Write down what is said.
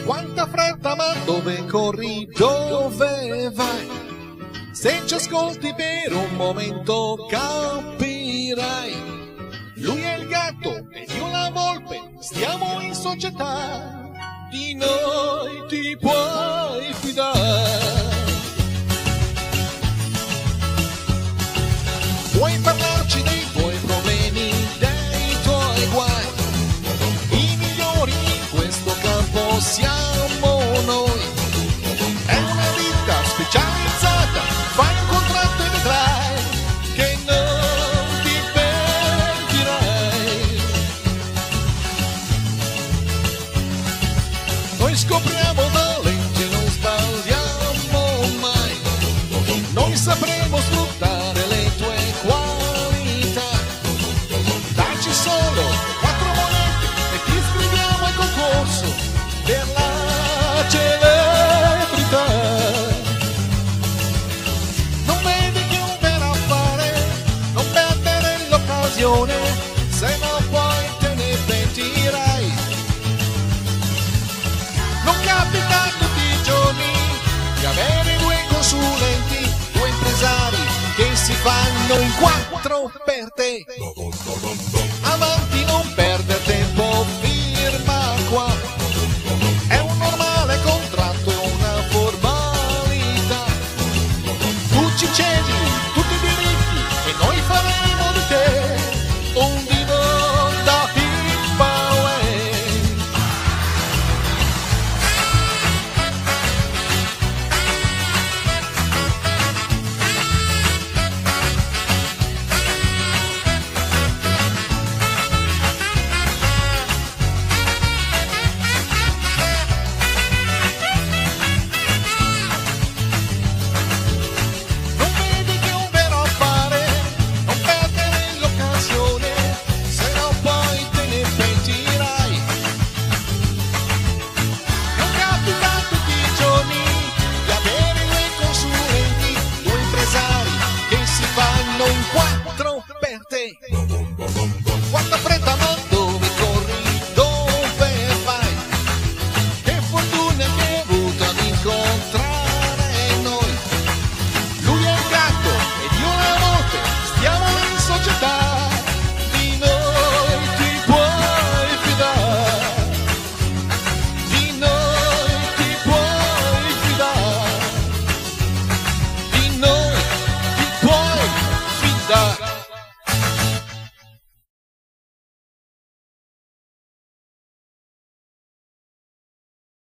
Quanta fretta, ma dove corri, dove vai? Se ci ascolti per un momento capirai. Lui è il gatto ed io la volpe, stiamo in società, di noi ti puoi fidare. Puoi parlarci dei tuoi problemi, dei tuoi guai. I migliori in questo campo siamo noi. È una ditta specializzata, fai un contratto e vedrai che non ti pentirai. Noi scopriamo talenti e non sbagliamo mai. Noi sapremo sfruttare le tue qualità. Dacci solo 4 monete e ti iscriviamo al concorso per la celebrità. Non vedi che è un vero affare, non perdere l'occasione, se no poi te ne pentirai. Non capita tutti i giorni di avere 2 consulenti, 2 impresari che si fanno in 4 per te.